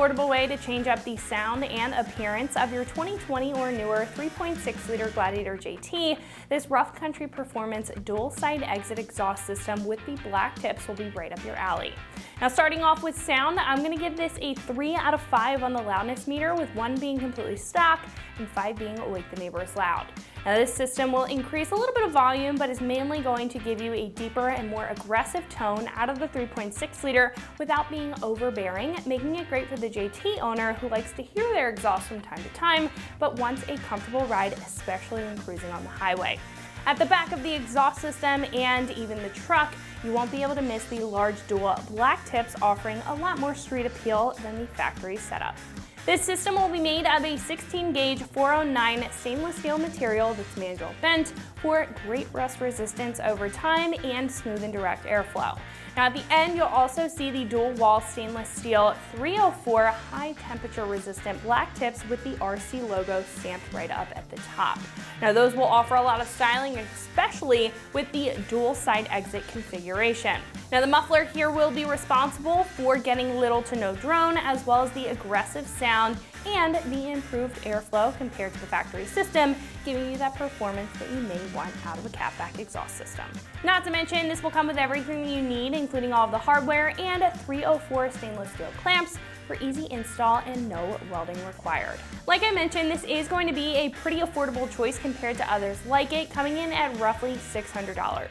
affordable way to change up the sound and appearance of your 2020 or newer 3.6-liter Gladiator JT, this Rough Country Performance dual side exit exhaust system with the black tips will be right up your alley. Now, starting off with sound, I'm going to give this a 3 out of 5 on the loudness meter, with 1 being completely stock and 5 being Wake the Neighbors loud. Now, this system will increase a little bit of volume, but is mainly going to give you a deeper and more aggressive tone out of the 3.6-liter without being overbearing, making it great for the JT owner who likes to hear their exhaust from time to time, but wants a comfortable ride, especially when cruising on the highway. At the back of the exhaust system and even the truck, you won't be able to miss the large dual black tips, offering a lot more street appeal than the factory setup. This system will be made of a 16-gauge 409 stainless steel material that's manual bent for great rust resistance over time and smooth and direct airflow. Now, at the end, you'll also see the dual wall stainless steel 304 high temperature resistant black tips with the RC logo stamped right up at the top. Now, those will offer a lot of styling, especially with the dual side exit configuration. Now, the muffler here will be responsible for getting little to no drone, as well as the aggressive sound and the improved airflow compared to the factory system, giving you that performance that you may want out of a catback exhaust system. Not to mention, this will come with everything you need, including all of the hardware and 304 stainless steel clamps for easy install and no welding required. Like I mentioned, this is going to be a pretty affordable choice compared to others like it, coming in at roughly $600.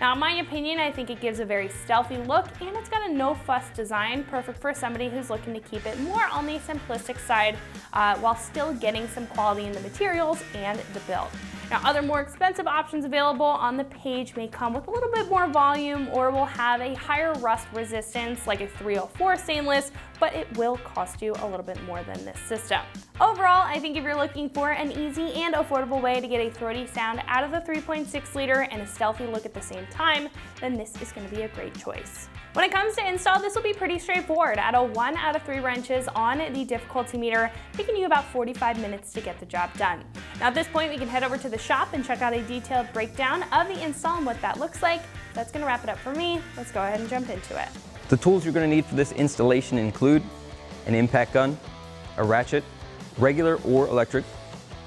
Now, in my opinion, I think it gives a very stealthy look, and it's got a no-fuss design, perfect for somebody who's looking to keep it more on the simplistic side while still getting some quality in the materials and the build. Now, other more expensive options available on the page may come with a little bit more volume or will have a higher rust resistance like a 304 stainless, but it will cost you a little bit more than this system. Overall, I think if you're looking for an easy and affordable way to get a throaty sound out of the 3.6-liter and a stealthy look at the same time, then this is going to be a great choice. When it comes to install, this will be pretty straightforward at a 1 out of 3 wrenches on the difficulty meter, taking you about 45 minutes to get the job done. Now, at this point, we can head over to the shop and check out a detailed breakdown of the install and what that looks like. That's going to wrap it up for me. Let's go ahead and jump into it. The tools you're going to need for this installation include an impact gun, a ratchet, regular or electric,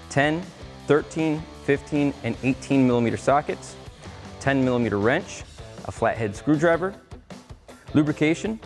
10, 13, 15, and 18 millimeter sockets, 10 millimeter wrench, a flathead screwdriver, lubrication,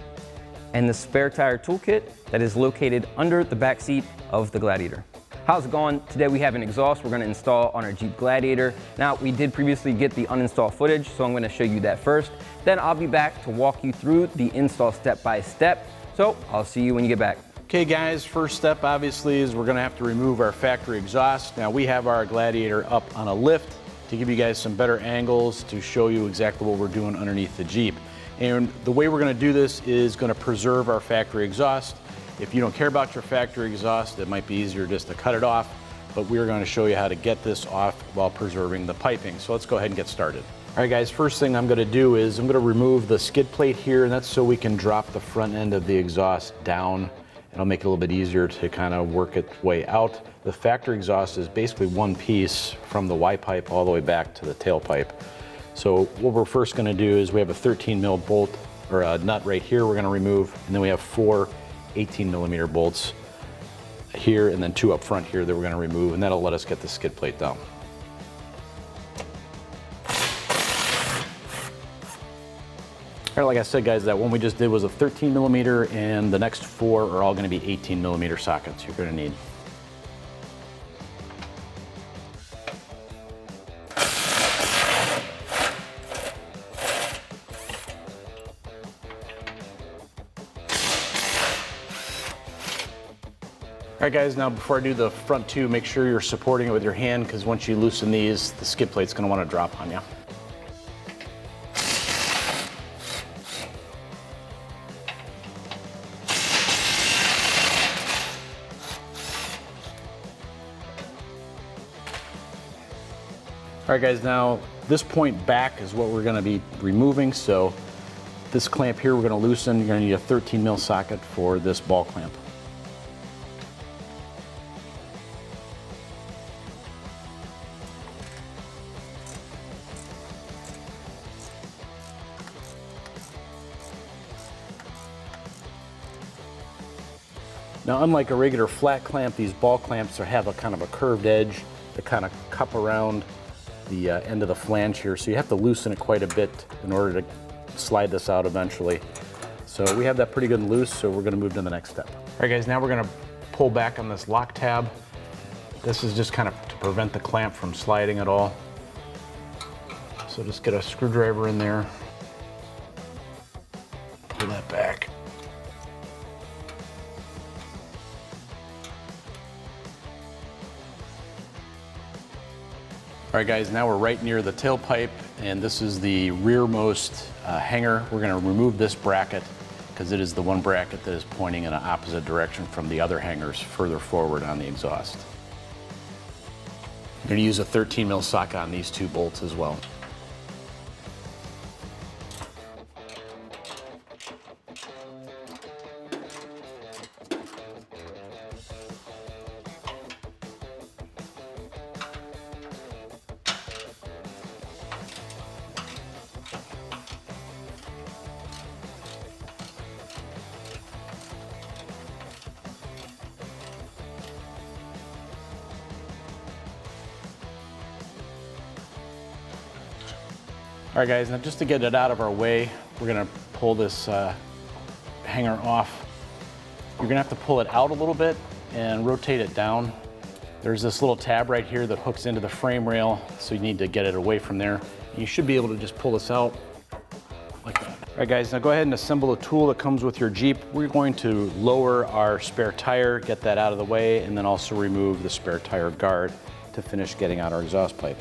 and the spare tire toolkit that is located under the back seat of the Gladiator. How's it going? Today we have an exhaust we're going to install on our Jeep Gladiator. Now, we did previously get the uninstall footage, so I'm going to show you that first. Then I'll be back to walk you through the install step by step. So I'll see you when you get back. Okay guys, first step obviously is we're going to have to remove our factory exhaust. Now, we have our Gladiator up on a lift to give you guys some better angles to show you exactly what we're doing underneath the Jeep. And the way we're going to do this is going to preserve our factory exhaust. If you don't care about your factory exhaust, it might be easier just to cut it off, but we're going to show you how to get this off while preserving the piping. So let's go ahead and get started. All right guys, first thing I'm going to do is I'm going to remove the skid plate here, and that's so we can drop the front end of the exhaust down. It'll make it a little bit easier to kind of work its way out. The factory exhaust is basically one piece from the Y pipe all the way back to the tailpipe. So what we're first going to do is we have a 13 mil bolt or a nut right here we're going to remove, and then we have 4 18 millimeter bolts here and then 2 up front here that we're going to remove, and that'll let us get the skid plate down. All right, like I said guys, that one we just did was a 13 millimeter, and the next 4 are all going to be 18 millimeter sockets you're going to need. All right guys, now before I do the front 2, make sure you're supporting it with your hand, because once you loosen these, the skid plate's going to want to drop on you. All right guys, now this point back is what we're going to be removing. So this clamp here we're going to loosen. You're going to need a 13 mil socket for this ball clamp. Now, unlike a regular flat clamp, these ball clamps have a kind of a curved edge that kind of cup around the end of the flange here, so you have to loosen it quite a bit in order to slide this out eventually. So we have that pretty good and loose, so we're gonna move to the next step. All right guys, now we're gonna pull back on this lock tab. This is just kind of to prevent the clamp from sliding at all. So just get a screwdriver in there, pull that back. All right guys, now we're right near the tailpipe, and this is the rearmost hanger. We're gonna remove this bracket because it is the one bracket that is pointing in an opposite direction from the other hangers further forward on the exhaust. I'm gonna use a 13 mil socket on these two bolts as well. All right guys, now just to get it out of our way, we're gonna pull this hanger off. You're gonna have to pull it out a little bit and rotate it down. There's this little tab right here that hooks into the frame rail, so you need to get it away from there. You should be able to just pull this out like that. All right guys, now go ahead and assemble the tool that comes with your Jeep. We're going to lower our spare tire, get that out of the way, and then also remove the spare tire guard to finish getting out our exhaust pipe.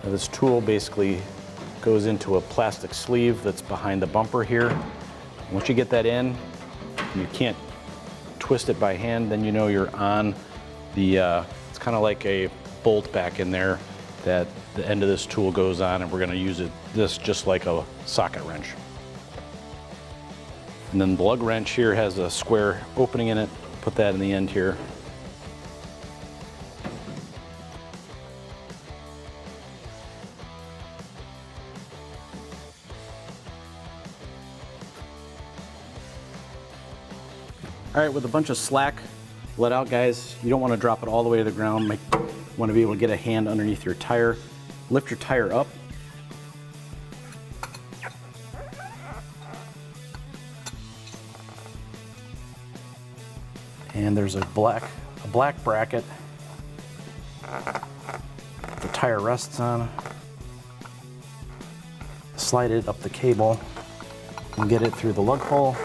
Now this tool basically goes into a plastic sleeve that's behind the bumper here. Once you get that in, you can't twist it by hand, then you know you're on the, it's kind of like a bolt back in there that the end of this tool goes on, and we're gonna use this just like a socket wrench. And then the lug wrench here has a square opening in it, put that in the end here. All right, with a bunch of slack let out, guys, you don't want to drop it all the way to the ground. You want to be able to get a hand underneath your tire. Lift your tire up. And there's a black bracket the tire rests on. Slide it up the cable and get it through the lug hole.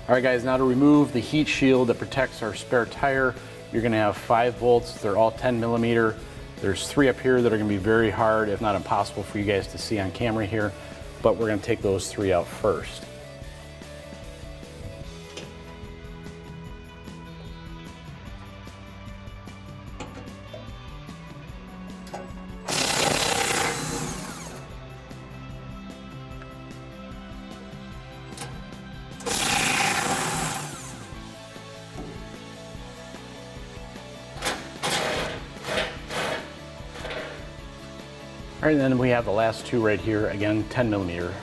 All right guys, now to remove the heat shield that protects our spare tire, you're gonna have 5 bolts. They're all 10 millimeter. There's 3 up here that are gonna be very hard, if not impossible for you guys to see on camera here, but we're gonna take those 3 out first. All right, and then we have the last 2 right here, again, 10 millimeter.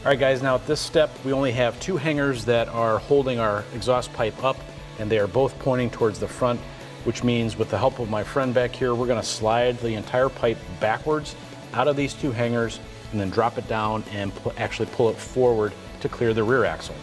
All right guys, now at this step, we only have 2 hangers that are holding our exhaust pipe up, and they are both pointing towards the front, which means with the help of my friend back here, we're gonna slide the entire pipe backwards out of these 2 hangers and then drop it down and actually pull it forward to clear the rear axle.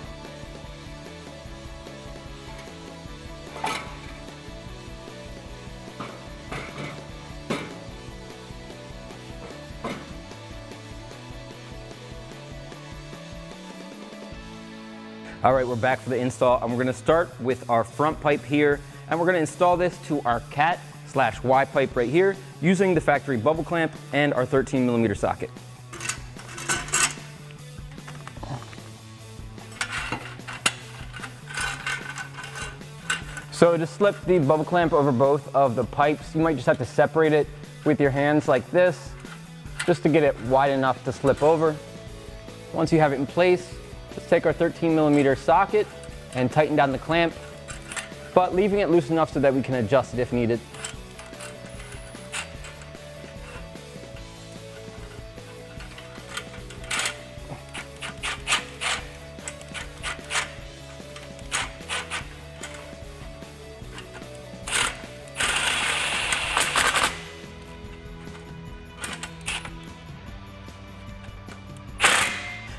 All right, we're back for the install, and we're gonna start with our front pipe here, and we're gonna install this to our cat/Y pipe right here using the factory bubble clamp and our 13 millimeter socket. So So to slip the bubble clamp over both of the pipes, you might just have to separate it with your hands like this, just to get it wide enough to slip over. Once you have it in place, let's take our 13mm socket and tighten down the clamp, but leaving it loose enough so that we can adjust it if needed.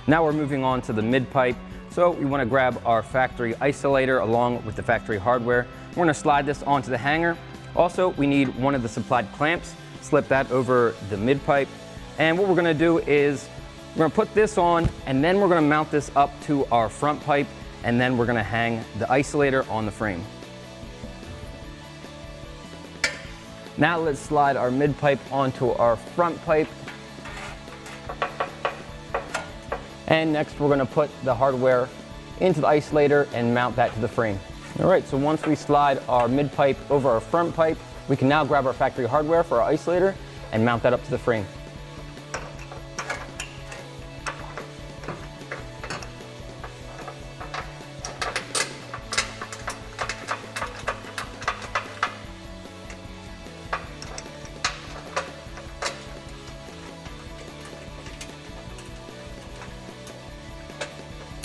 Now we're moving on to the mid pipe. So we want to grab our factory isolator along with the factory hardware. We're going to slide this onto the hanger. Also, we need one of the supplied clamps, slip that over the mid pipe. And what we're going to do is we're going to put this on, and then we're going to mount this up to our front pipe, and then we're going to hang the isolator on the frame. Now let's slide our mid pipe onto our front pipe. And next we're going to put the hardware into the isolator and mount that to the frame. All right, so once we slide our mid pipe over our front pipe, we can now grab our factory hardware for our isolator and mount that up to the frame.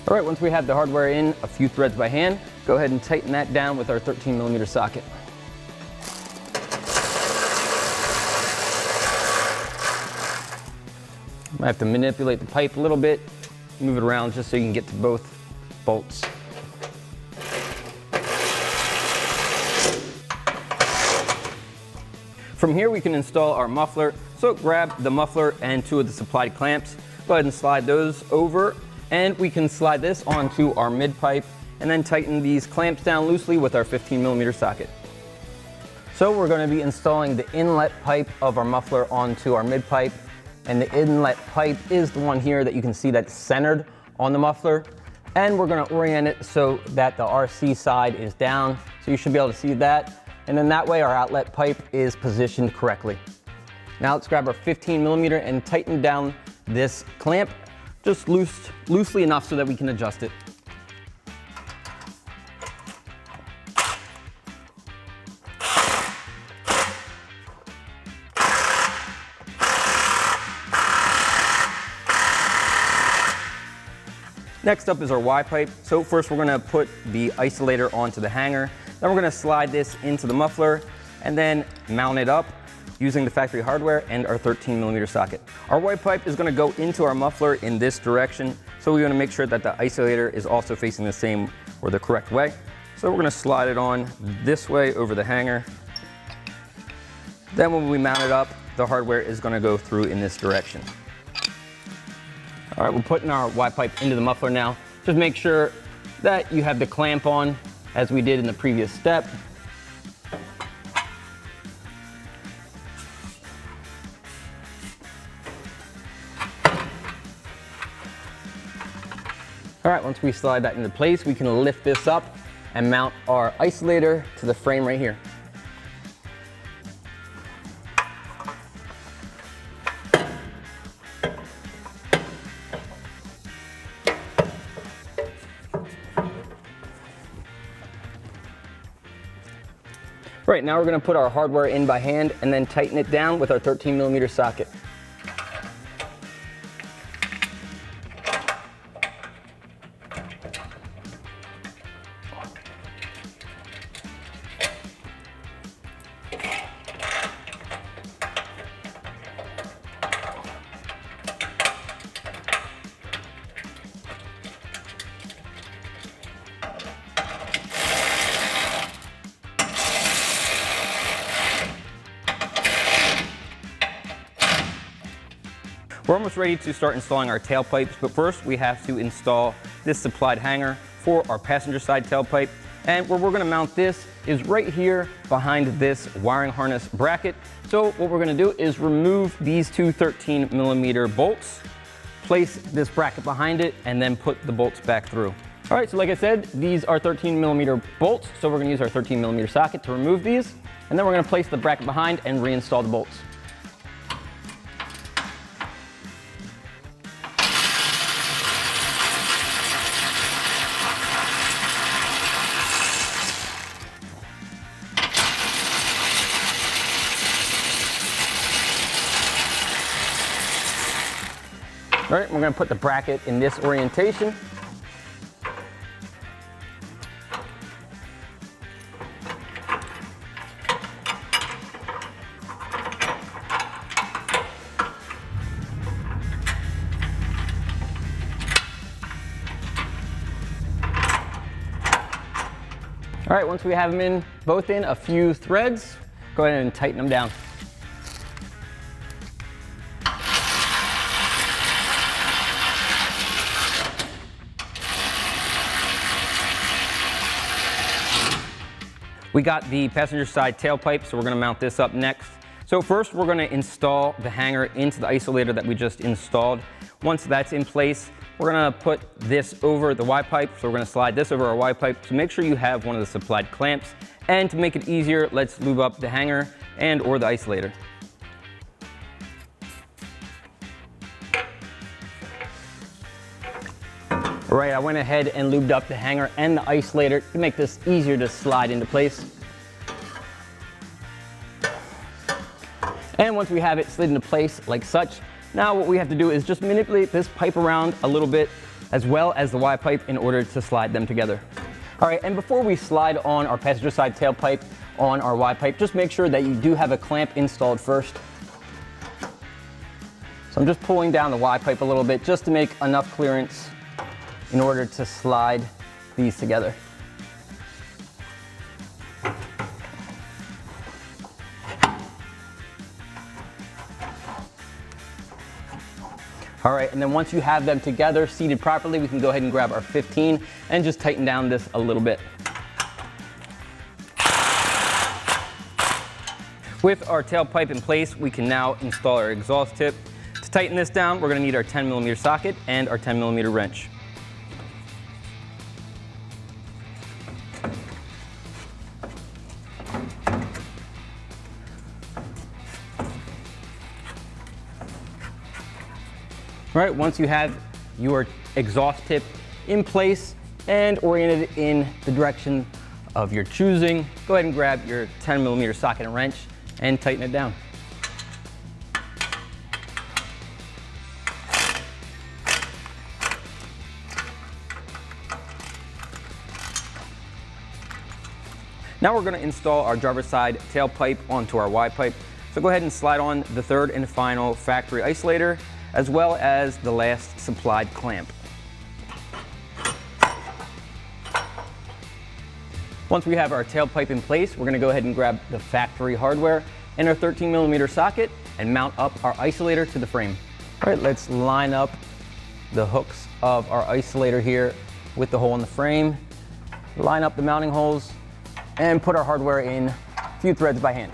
All right, once we have the hardware in a few threads by hand, go ahead and tighten that down with our 13mm socket. Might have to manipulate the pipe a little bit, move it around just so you can get to both bolts. From here we can install our muffler, so grab the muffler and two of the supplied clamps, go ahead and slide those over. And we can slide this onto our mid pipe and then tighten these clamps down loosely with our 15mm socket. So we're going to be installing the inlet pipe of our muffler onto our mid pipe. And the inlet pipe is the one here that you can see that's centered on the muffler. And we're going to orient it so that the RC side is down. So you should be able to see that. And then that way our outlet pipe is positioned correctly. Now let's grab our 15mm and tighten down this clamp. Just loosely enough so that we can adjust it. Next up is our Y pipe. So first we're going to put the isolator onto the hanger. Then we're going to slide this into the muffler and then mount it up using the factory hardware and our 13mm socket. Our Y pipe is going to go into our muffler in this direction, so we want to make sure that the isolator is also facing the same or the correct way. So we're going to slide it on this way over the hanger. Then when we mount it up, the hardware is going to go through in this direction. All right, we're putting our Y pipe into the muffler now. Just make sure that you have the clamp on as we did in the previous step. All right, once we slide that into place, we can lift this up and mount our isolator to the frame right here. Right, now we're going to put our hardware in by hand and then tighten it down with our 13mm socket. We're almost ready to start installing our tailpipes, but first we have to install this supplied hanger for our passenger side tailpipe. And where we're going to mount this is right here behind this wiring harness bracket. So what we're going to do is remove these two 13mm bolts, place this bracket behind it, and then put the bolts back through. All right, so like I said, these are 13mm bolts, so we're gonna use our 13mm socket to remove these, and then we're gonna place the bracket behind and reinstall the bolts. All right, we're gonna put the bracket in this orientation. All right, once we have them both in a few threads, go ahead and tighten them down. We got the passenger side tailpipe, so we're gonna mount this up next. So first we're gonna install the hanger into the isolator that we just installed. Once that's in place, we're gonna put this over the Y-pipe. So we're gonna slide this over our Y-pipe. So make sure you have one of the supplied clamps. And to make it easier, let's lube up the hanger and or the isolator. All right, I went ahead and lubed up the hanger and the isolator to make this easier to slide into place. And once we have it slid into place like such, now what we have to do is just manipulate this pipe around a little bit as well as the Y-pipe in order to slide them together. All right, and before we slide on our passenger side tailpipe on our Y-pipe, just make sure that you do have a clamp installed first. So I'm just pulling down the Y-pipe a little bit just to make enough clearance in order to slide these together. All right, and then once you have them together, seated properly, we can go ahead and grab our 15 and just tighten down this a little bit. With our tailpipe in place, we can now install our exhaust tip. To tighten this down, we're gonna need our 10mm socket and our 10mm wrench. All right, once you have your exhaust tip in place and oriented in the direction of your choosing, go ahead and grab your 10mm socket and wrench and tighten it down. Now we're going to install our driver's side tailpipe onto our Y-pipe. So go ahead and slide on the third and final factory isolator, as well as the last supplied clamp. Once we have our tailpipe in place, we're gonna go ahead and grab the factory hardware and our 13mm socket and mount up our isolator to the frame. All right, let's line up the hooks of our isolator here with the hole in the frame, line up the mounting holes, and put our hardware in a few threads by hand.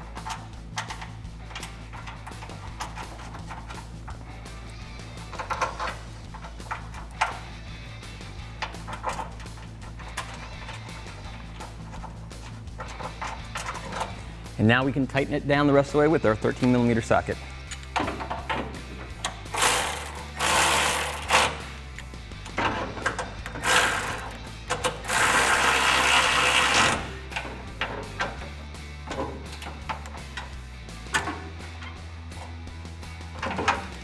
And now we can tighten it down the rest of the way with our 13mm socket.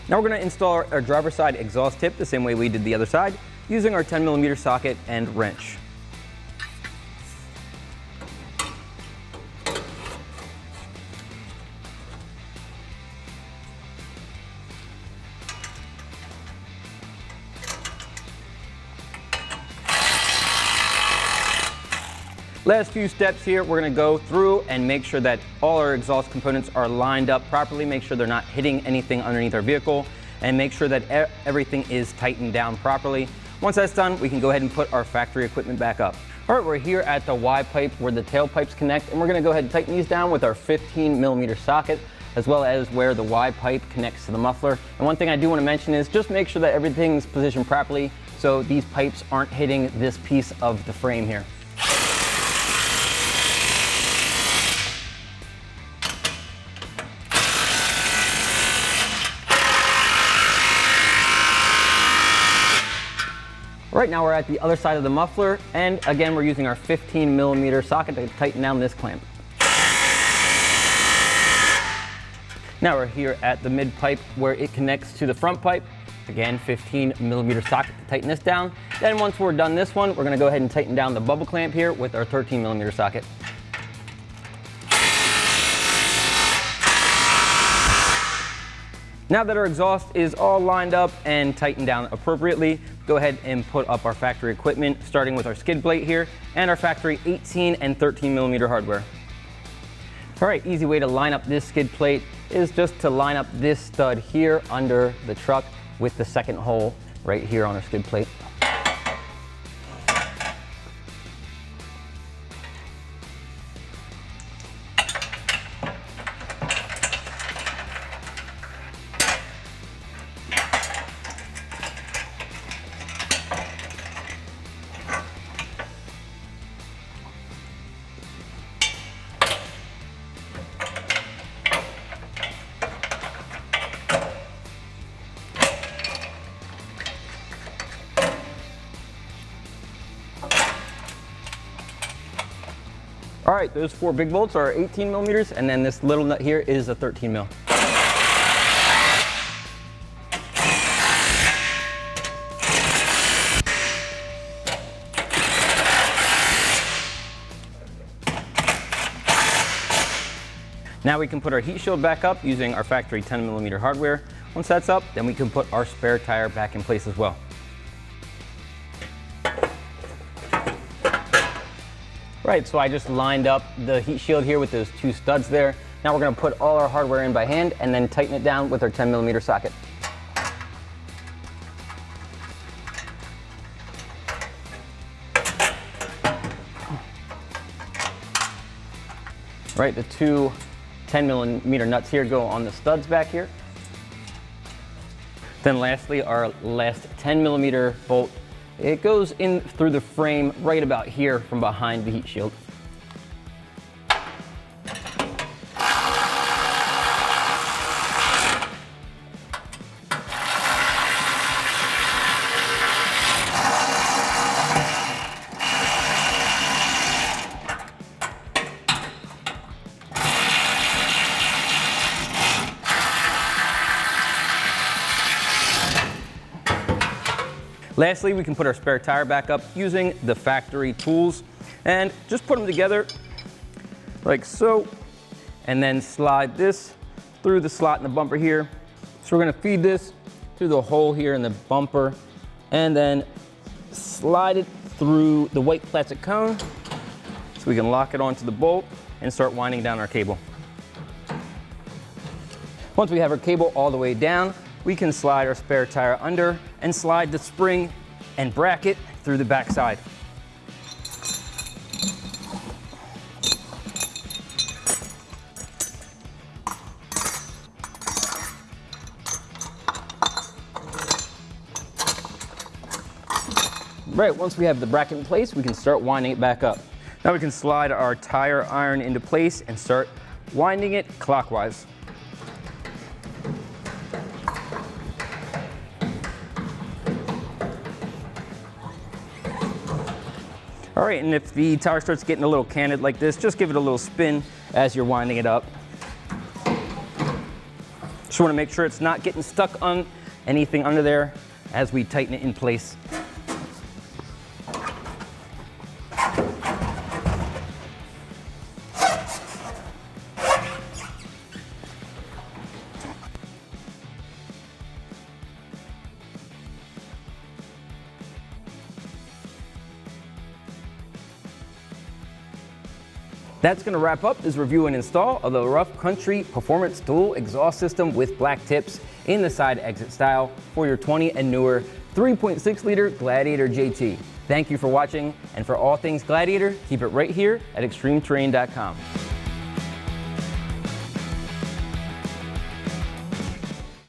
Now we're going to install our driver's side exhaust tip the same way we did the other side, using our 10mm socket and wrench. Last few steps here, we're gonna go through and make sure that all our exhaust components are lined up properly, make sure they're not hitting anything underneath our vehicle, and make sure that everything is tightened down properly. Once that's done, we can go ahead and put our factory equipment back up. All right, we're here at the Y-pipe where the tailpipes connect, and we're gonna go ahead and tighten these down with our 15mm socket, as well as where the Y-pipe connects to the muffler. And one thing I do wanna mention is just make sure that everything's positioned properly so these pipes aren't hitting this piece of the frame here. Right now we're at the other side of the muffler, and again we're using our 15mm socket to tighten down this clamp. Now we're here at the mid pipe where it connects to the front pipe. Again, 15mm socket to tighten this down. Then once we're done this one, we're gonna go ahead and tighten down the bubble clamp here with our 13mm socket. Now that our exhaust is all lined up and tightened down appropriately, go ahead and put up our factory equipment, starting with our skid plate here and our factory 18 and 13mm hardware. All right, easy way to line up this skid plate is just to line up this stud here under the truck with the second hole right here on our skid plate. All right, those 4 big bolts are 18mm, and then this little nut here is a 13mm. Now we can put our heat shield back up using our factory 10mm hardware. Once that's up, then we can put our spare tire back in place as well. Right, so I just lined up the heat shield here with those 2 studs there. Now we're gonna put all our hardware in by hand and then tighten it down with our 10mm socket. Right, the 2 10mm nuts here go on the studs back here. Then lastly, our last 10mm bolt, it goes in through the frame right about here from behind the heat shield. Lastly, we can put our spare tire back up using the factory tools and just put them together like so, and then slide this through the slot in the bumper here. So we're gonna feed this through the hole here in the bumper and then slide it through the white plastic cone so we can lock it onto the bolt and start winding down our cable. Once we have our cable all the way down, we can slide our spare tire under and slide the spring and bracket through the back side. Right, once we have the bracket in place, we can start winding it back up. Now we can slide our tire iron into place and start winding it clockwise. All right, and if the tire starts getting a little canted like this, just give it a little spin as you're winding it up. Just want to make sure it's not getting stuck on anything under there as we tighten it in place. That's going to wrap up this review and install of the Rough Country Performance Dual Exhaust System with black tips in the side exit style for your 20 and newer 3.6 liter Gladiator JT. Thank you for watching, and for all things Gladiator, keep it right here at extremeterrain.com.